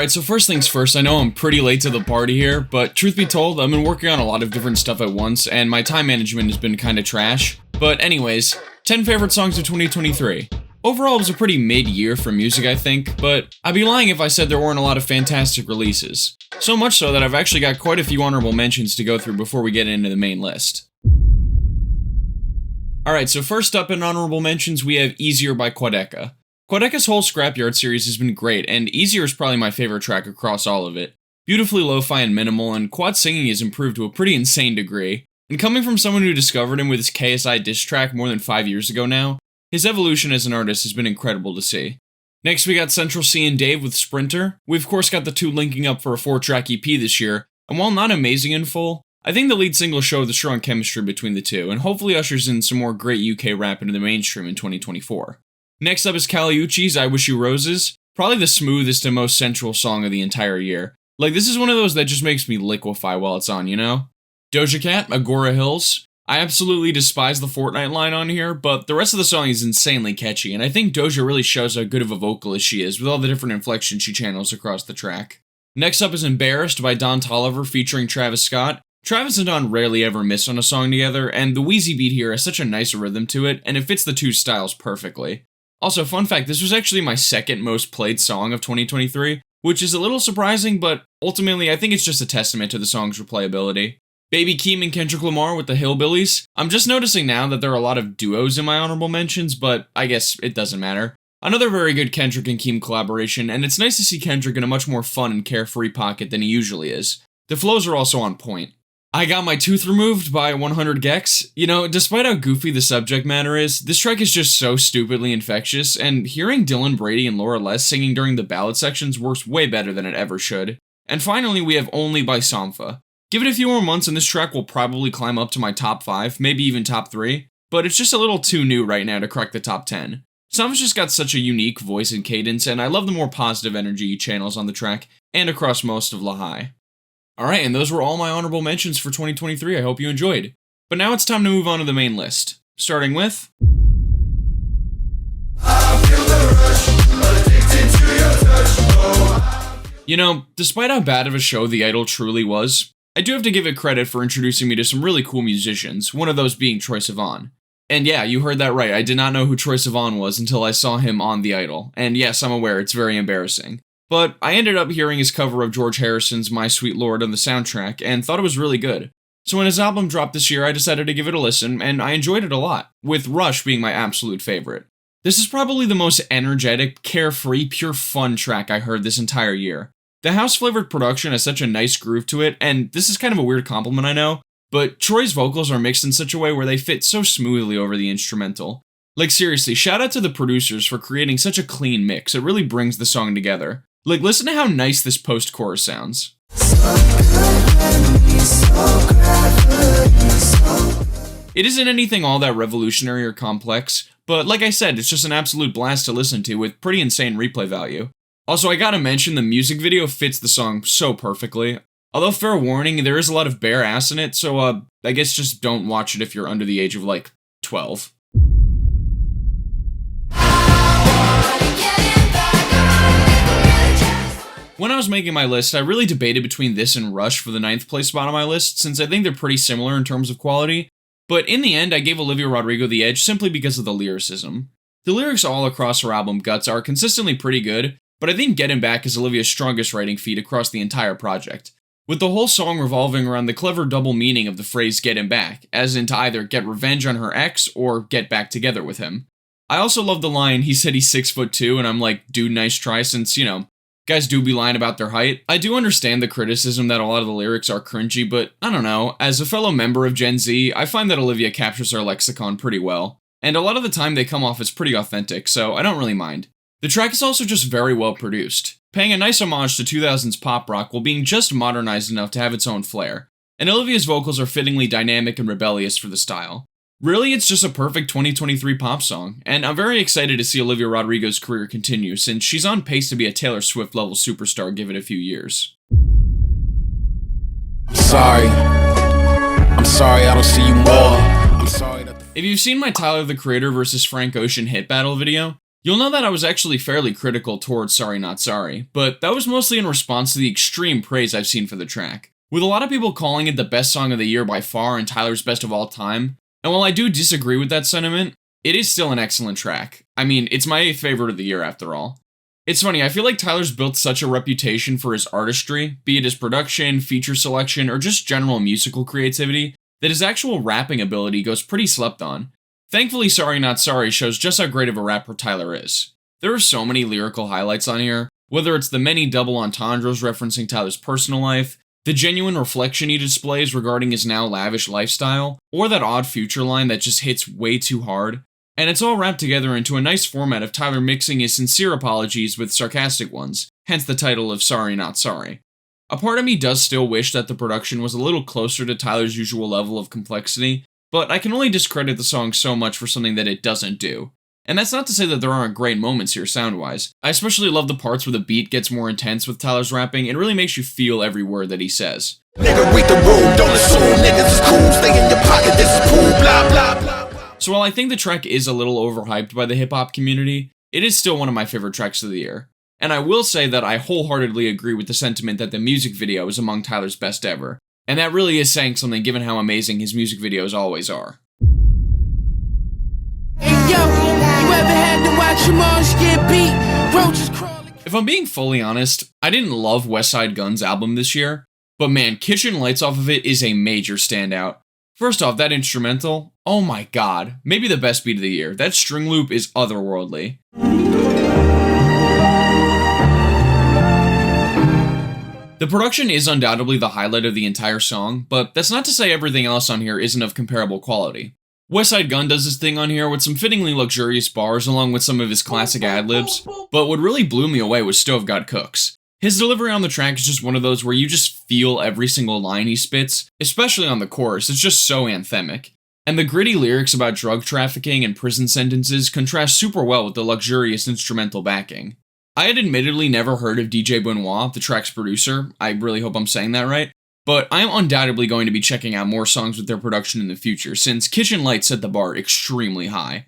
Alright, so first things first, I know I'm pretty late to the party here, but truth be told, I've been working on a lot of different stuff at once, and my time management has been kinda trash. But anyways, 10 favorite songs of 2023. Overall, it was a pretty mid-year for music, I think, but I'd be lying if I said there weren't a lot of fantastic releases. So much so that I've actually got quite a few honorable mentions to go through before we get into the main list. Alright, so first up in honorable mentions, we have Easier by Quadeca. Quadeca's whole Scrapyard series has been great, and Easier is probably my favorite track across all of it. Beautifully lo-fi and minimal, and Quad's singing is improved to a pretty insane degree. And coming from someone who discovered him with his KSI diss track more than 5 years ago now, his evolution as an artist has been incredible to see. Next we got Central C and Dave with Sprinter. We've of course got the two linking up for a 4-track EP this year, and while not amazing in full, I think the lead single showed the strong chemistry between the two, and hopefully ushers in some more great UK rap into the mainstream in 2024. Next up is Caliucci's I Wish You Roses, probably the smoothest and most sensual song of the entire year. Like, this is one of those that just makes me liquefy while it's on, you know? Doja Cat, Agora Hills. I absolutely despise the Fortnite line on here, but the rest of the song is insanely catchy, and I think Doja really shows how good of a vocalist she is with all the different inflections she channels across the track. Next up is Embarrassed by Don Toliver featuring Travis Scott. Travis and Don rarely ever miss on a song together, and the wheezy beat here has such a nice rhythm to it, and it fits the two styles perfectly. Also, fun fact, this was actually my second most played song of 2023, which is a little surprising, but ultimately I think it's just a testament to the song's replayability. Baby Keem and Kendrick Lamar with the Hillbillies. I'm just noticing now that there are a lot of duos in my honorable mentions, but I guess it doesn't matter. Another very good Kendrick and Keem collaboration, and it's nice to see Kendrick in a much more fun and carefree pocket than he usually is. The flows are also on point. I Got My Tooth Removed by 100 Gex. You know, despite how goofy the subject matter is, this track is just so stupidly infectious, and hearing Dylan Brady and Laura Les singing during the ballad sections works way better than it ever should. And finally, we have Only by Sampha. Give it a few more months and this track will probably climb up to my top 5, maybe even top 3, but it's just a little too new right now to crack the top 10. Sampha's just got such a unique voice and cadence, and I love the more positive energy he channels on the track, and across most of Lahai. Alright, and those were all my honorable mentions for 2023, I hope you enjoyed. But now it's time to move on to the main list. Starting with... You know, despite how bad of a show The Idol truly was, I do have to give it credit for introducing me to some really cool musicians, one of those being Troye Sivan. And yeah, you heard that right, I did not know who Troye Sivan was until I saw him on The Idol, and yes, I'm aware, it's very embarrassing. But I ended up hearing his cover of George Harrison's My Sweet Lord on the soundtrack, and thought it was really good. So when his album dropped this year, I decided to give it a listen, and I enjoyed it a lot, with Rush being my absolute favorite. This is probably the most energetic, carefree, pure fun track I heard this entire year. The house-flavored production has such a nice groove to it, and this is kind of a weird compliment, I know, but Troy's vocals are mixed in such a way where they fit so smoothly over the instrumental. Like seriously, shout out to the producers for creating such a clean mix, it really brings the song together. Like, listen to how nice this post-chorus sounds. It isn't anything all that revolutionary or complex, but like I said, it's just an absolute blast to listen to with pretty insane replay value. Also, I gotta mention, the music video fits the song so perfectly. Although, fair warning, there is a lot of bare ass in it, so I guess just don't watch it if you're under the age of, like, 12. When I was making my list, I really debated between this and Rush for the 9th place spot on my list, since I think they're pretty similar in terms of quality, but in the end I gave Olivia Rodrigo the edge simply because of the lyricism. The lyrics all across her album Guts are consistently pretty good, but I think Getting Back is Olivia's strongest writing feat across the entire project, with the whole song revolving around the clever double meaning of the phrase get him back, as in to either get revenge on her ex or get back together with him. I also love the line, he said he's 6'2", and I'm like, dude, nice try, since, you know, guys do be lying about their height. I do understand the criticism that a lot of the lyrics are cringy, but I don't know, as a fellow member of Gen Z, I find that Olivia captures our lexicon pretty well, and a lot of the time they come off as pretty authentic, so I don't really mind. The track is also just very well produced, paying a nice homage to 2000s pop rock while being just modernized enough to have its own flair, and Olivia's vocals are fittingly dynamic and rebellious for the style. Really, it's just a perfect 2023 pop song, and I'm very excited to see Olivia Rodrigo's career continue, since she's on pace to be a Taylor Swift-level superstar given a few years. I'm sorry I don't see you more. I'm sorry that If you've seen my Tyler the Creator vs Frank Ocean hit battle video, You'll know that I was actually fairly critical towards Sorry Not Sorry, but that was mostly in response to the extreme praise I've seen for the track, with a lot of people calling it the best song of the year by far and Tyler's best of all time, and while I do disagree with that sentiment, it is still an excellent track. I mean, it's my 8th favorite of the year after all. It's funny, I feel like Tyler's built such a reputation for his artistry, be it his production, feature selection, or just general musical creativity, that his actual rapping ability goes pretty slept on. Thankfully, Sorry Not Sorry shows just how great of a rapper Tyler is. There are so many lyrical highlights on here, whether it's the many double entendres referencing Tyler's personal life, the genuine reflection he displays regarding his now lavish lifestyle, or that odd future line that just hits way too hard, and it's all wrapped together into a nice format of Tyler mixing his sincere apologies with sarcastic ones, hence the title of Sorry Not Sorry. A part of me does still wish that the production was a little closer to Tyler's usual level of complexity, but I can only discredit the song so much for something that it doesn't do. And that's not to say that there aren't great moments here sound-wise. I especially love the parts where the beat gets more intense with Tyler's rapping. It really makes you feel every word that he says. Nigga, read the room, don't assume niggas is cool, stay in your pocket, this is cool, blah, blah, blah. So while I think the track is a little overhyped by the hip-hop community, it is still one of my favorite tracks of the year. And I will say that I wholeheartedly agree with the sentiment that the music video is among Tyler's best ever. And that really is saying something given how amazing his music videos always are. If I'm being fully honest, I didn't love Westside Gunn's album this year, but man, Kitchen Lights off of it is a major standout. First off, that instrumental, oh my god, maybe the best beat of the year. That string loop is otherworldly. The production is undoubtedly the highlight of the entire song, but that's not to say everything else on here isn't of comparable quality. Westside Gunn does his thing on here with some fittingly luxurious bars along with some of his classic ad-libs, but what really blew me away was Stove God Cooks. His delivery on the track is just one of those where you just feel every single line he spits, especially on the chorus. It's just so anthemic. And the gritty lyrics about drug trafficking and prison sentences contrast super well with the luxurious instrumental backing. I had admittedly never heard of DJ Benoit, the track's producer. I really hope I'm saying that right. But I am undoubtedly going to be checking out more songs with their production in the future, since Kitchen Lights set the bar extremely high.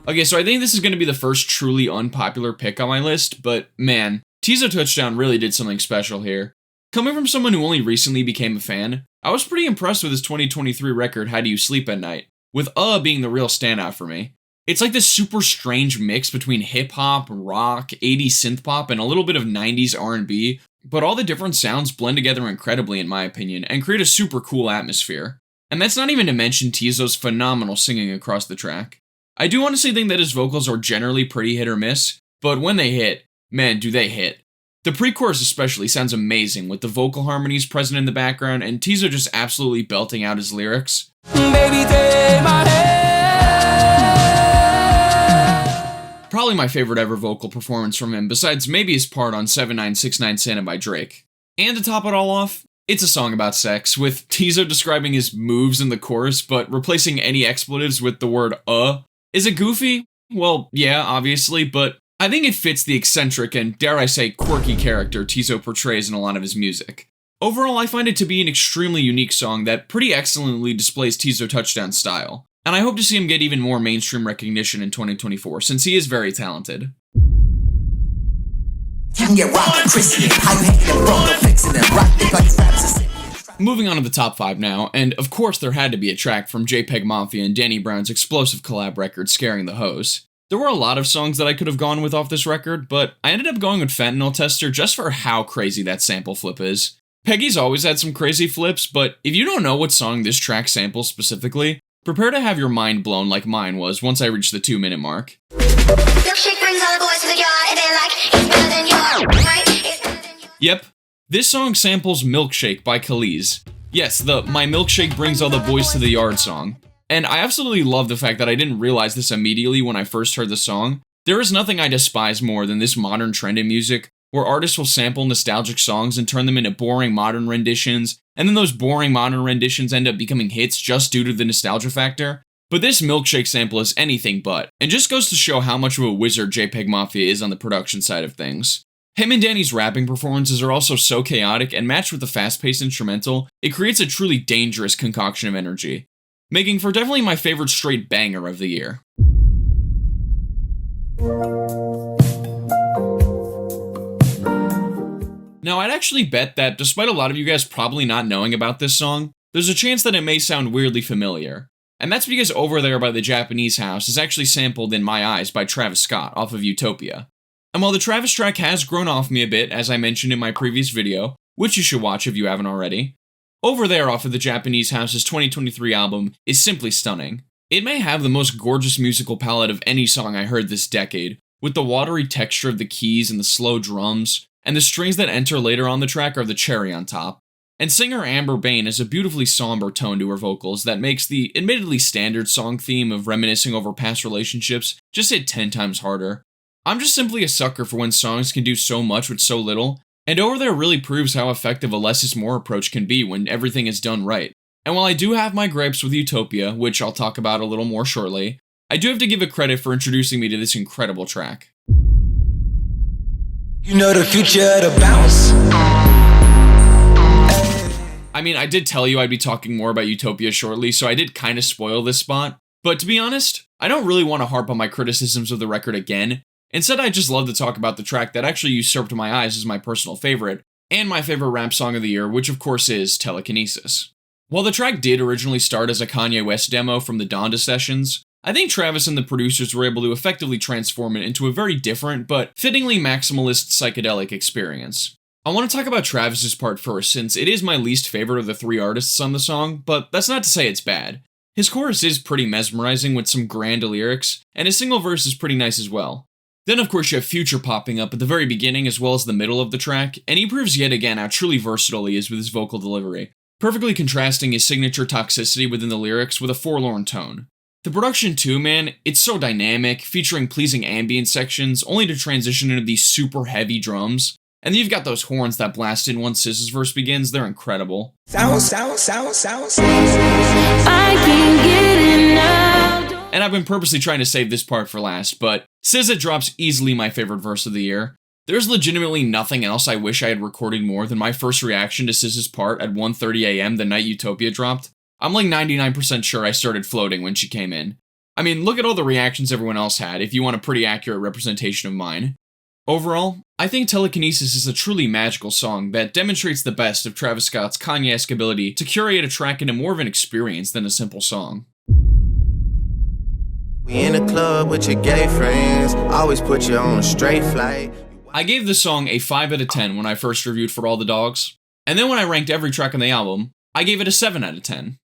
Okay, so I think this is going to be the first truly unpopular pick on my list, but man, Teezo Touchdown really did something special here. Coming from someone who only recently became a fan, I was pretty impressed with his 2023 record, How Do You Sleep at Night, with being the real standout for me. It's like this super strange mix between hip-hop, rock, 80s synth-pop, and a little bit of 90s R&B, but all the different sounds blend together incredibly in my opinion, and create a super cool atmosphere. And that's not even to mention Teezo's phenomenal singing across the track. I do honestly think that his vocals are generally pretty hit or miss, but when they hit, man, do they hit. The pre-chorus especially sounds amazing with the vocal harmonies present in the background and Teezo just absolutely belting out his lyrics. Baby, take my hand. Probably my favorite ever vocal performance from him, besides maybe his part on 7969 Santa by Drake. And to top it all off, it's a song about sex, with Teezo describing his moves in the chorus, but replacing any expletives with the word Is it goofy? Well, yeah, obviously, but I think it fits the eccentric and, dare I say, quirky character Teezo portrays in a lot of his music. Overall, I find it to be an extremely unique song that pretty excellently displays Teezo Touchdown's style, and I hope to see him get even more mainstream recognition in 2024, since he is very talented. Moving on to the top 5 now, and of course there had to be a track from JPegmafia and Danny Brown's explosive collab record, Scaring the Hose. There were a lot of songs that I could have gone with off this record, but I ended up going with Fentanyl Tester just for how crazy that sample flip is. Peggy's always had some crazy flips, but if you don't know what song this track samples specifically, prepare to have your mind blown like mine was once I reached the 2-minute mark. Yep, this song samples Milkshake by Khalees. Yes, the My Milkshake Brings All the Boys to the Yard song. And I absolutely love the fact that I didn't realize this immediately when I first heard the song. There is nothing I despise more than this modern trend in music, where artists will sample nostalgic songs and turn them into boring modern renditions, and then those boring modern renditions end up becoming hits just due to the nostalgia factor. But this Milkshake sample is anything but, and just goes to show how much of a wizard JPegmafia is on the production side of things. Him and Danny's rapping performances are also so chaotic, and matched with the fast-paced instrumental, it creates a truly dangerous concoction of energy, making for definitely my favorite straight banger of the year. Now, I'd actually bet that despite a lot of you guys probably not knowing about this song, there's a chance that it may sound weirdly familiar. And that's because Over There by the Japanese House is actually sampled in My Eyes by Travis Scott off of Utopia. And while the Travis track has grown off me a bit, as I mentioned in my previous video, which you should watch if you haven't already, Over There off of the Japanese House's 2023 album is simply stunning. It may have the most gorgeous musical palette of any song I heard this decade, with the watery texture of the keys and the slow drums, and the strings that enter later on the track are the cherry on top. And singer Amber Bain has a beautifully somber tone to her vocals that makes the admittedly standard song theme of reminiscing over past relationships just hit 10 times harder. I'm just simply a sucker for when songs can do so much with so little, and Over There really proves how effective a less is more approach can be when everything is done right. And while I do have my gripes with Utopia, which I'll talk about a little more shortly, I do have to give it credit for introducing me to this incredible track. You know the future of the bounce. I mean, I did tell you I'd be talking more about Utopia shortly, so I did kind of spoil this spot. But to be honest, I don't really want to harp on my criticisms of the record again. Instead, I'd just love to talk about the track that actually usurped My Eyes as my personal favorite, and my favorite rap song of the year, which of course is Telekinesis. While the track did originally start as a Kanye West demo from the Donda sessions, I think Travis and the producers were able to effectively transform it into a very different, but fittingly maximalist psychedelic experience. I want to talk about Travis's part first, since it is my least favorite of the three artists on the song, but that's not to say it's bad. His chorus is pretty mesmerizing with some grand lyrics, and his single verse is pretty nice as well. Then of course you have Future popping up at the very beginning as well as the middle of the track, and he proves yet again how truly versatile he is with his vocal delivery, perfectly contrasting his signature toxicity within the lyrics with a forlorn tone. The production too, man, it's so dynamic, featuring pleasing ambient sections, only to transition into these super heavy drums. And then you've got those horns that blast in once SZA's verse begins, they're incredible. Sound. I can't get enough. And I've been purposely trying to save this part for last, but SZA drops easily my favorite verse of the year. There's legitimately nothing else I wish I had recorded more than my first reaction to SZA's part at 1:30 AM the night Utopia dropped. I'm like 99% sure I started floating when she came in. I mean, look at all the reactions everyone else had if you want a pretty accurate representation of mine. Overall, I think Telekinesis is a truly magical song that demonstrates the best of Travis Scott's Kanye-esque ability to curate a track into more of an experience than a simple song. We in the club with your gay friends, always put you on a straight flight. I gave this song a 5 out of 10 when I first reviewed For All the Dogs, and then when I ranked every track on the album, I gave it a 7 out of 10.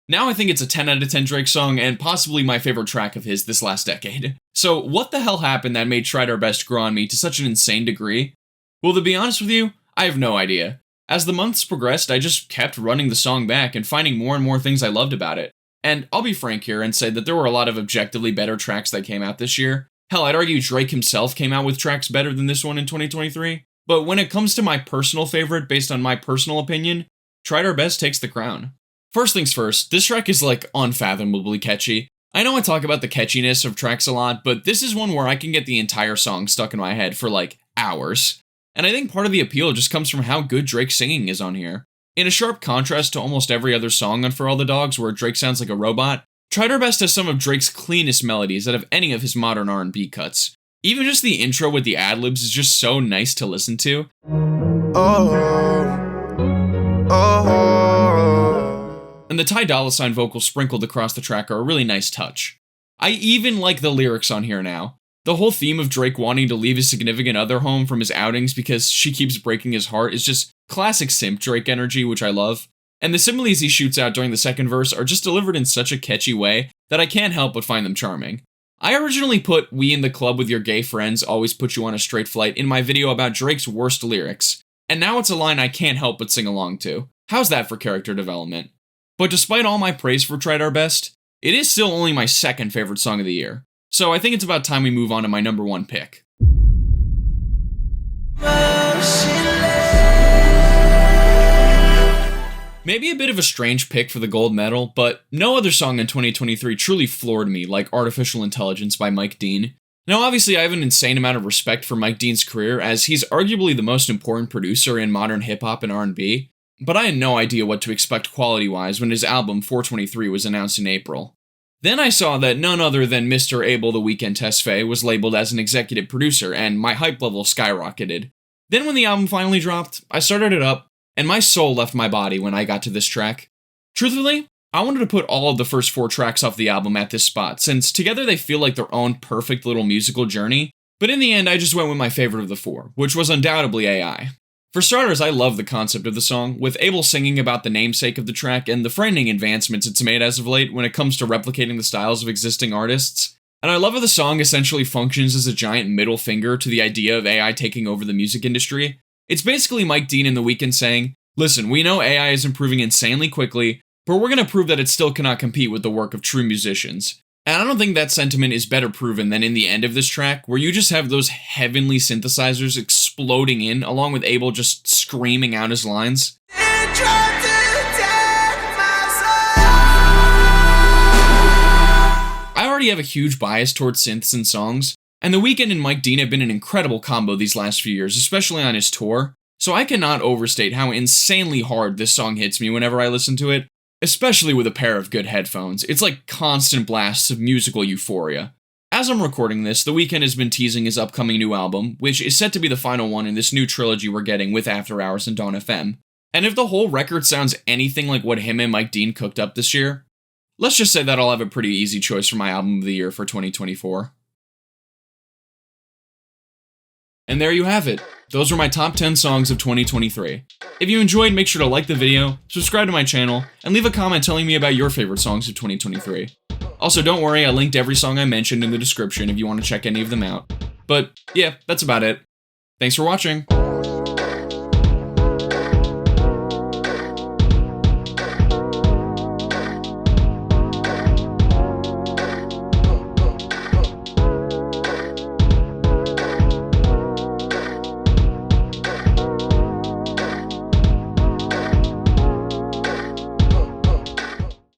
Now I think it's a 10 out of 10 Drake song, and possibly my favorite track of his this last decade. So what the hell happened that made Tried Our Best grow on me to such an insane degree? Well, to be honest with you, I have no idea. As the months progressed, I just kept running the song back and finding more and more things I loved about it. And I'll be frank here and say that there were a lot of objectively better tracks that came out this year. Hell, I'd argue Drake himself came out with tracks better than this one in 2023. But when it comes to my personal favorite based on my personal opinion, Tried Our Best takes the crown. First things first, this track is like unfathomably catchy. I know I talk about the catchiness of tracks a lot, but this is one where I can get the entire song stuck in my head for like hours. And I think part of the appeal just comes from how good Drake's singing is on here. In a sharp contrast to almost every other song on For All the Dogs where Drake sounds like a robot, Tried Our Best has some of Drake's cleanest melodies out of any of his modern R&B cuts. Even just the intro with the ad-libs is just so nice to listen to. And the Ty Dolla $ign vocals sprinkled across the track are a really nice touch. I even like the lyrics on here now. The whole theme of Drake wanting to leave his significant other home from his outings because she keeps breaking his heart is just classic simp Drake energy, which I love. And the similes he shoots out during the second verse are just delivered in such a catchy way that I can't help but find them charming. I originally put "We in the club with your gay friends always put you on a straight flight" in my video about Drake's worst lyrics, and now it's a line I can't help but sing along to. How's that for character development? But despite all my praise for Tried Our Best, it is still only my second favorite song of the year. So I think it's about time we move on to my number one pick. Maybe a bit of a strange pick for the gold medal, but no other song in 2023 truly floored me like Artificial Intelligence by Mike Dean. Now obviously I have an insane amount of respect for Mike Dean's career, as he's arguably the most important producer in modern hip-hop and R&B, but I had no idea what to expect quality-wise when his album 423 was announced in April. Then I saw that none other than Mr. Abel the Weeknd Tesfaye was labeled as an executive producer, and my hype level skyrocketed. Then when the album finally dropped, I started it up, and my soul left my body when I got to this track. Truthfully, I wanted to put all of the first 4 tracks off the album at this spot, since together they feel like their own perfect little musical journey, but in the end I just went with my favorite of the 4, which was undoubtedly AI. For starters, I love the concept of the song, with Abel singing about the namesake of the track and the frightening advancements it's made as of late when it comes to replicating the styles of existing artists. And I love how the song essentially functions as a giant middle finger to the idea of AI taking over the music industry. It's basically Mike Dean and The Weeknd saying, listen, we know AI is improving insanely quickly, but we're gonna prove that it still cannot compete with the work of true musicians. And I don't think that sentiment is better proven than in the end of this track, where you just have those heavenly synthesizers exploding in, along with Abel just screaming out his lines. I already have a huge bias towards synths and songs, and The Weeknd and Mike Dean have been an incredible combo these last few years, especially on his tour, so I cannot overstate how insanely hard this song hits me whenever I listen to it. Especially with a pair of good headphones. It's like constant blasts of musical euphoria. As I'm recording this, The Weeknd has been teasing his upcoming new album, which is set to be the final one in this new trilogy we're getting with After Hours and Dawn FM. And if the whole record sounds anything like what him and Mike Dean cooked up this year, let's just say that I'll have a pretty easy choice for my album of the year for 2024. And there you have it. Those were my top 10 songs of 2023. If you enjoyed, make sure to like the video, subscribe to my channel, and leave a comment telling me about your favorite songs of 2023. Also, don't worry, I linked every song I mentioned in the description if you want to check any of them out. But yeah, that's about it. Thanks for watching.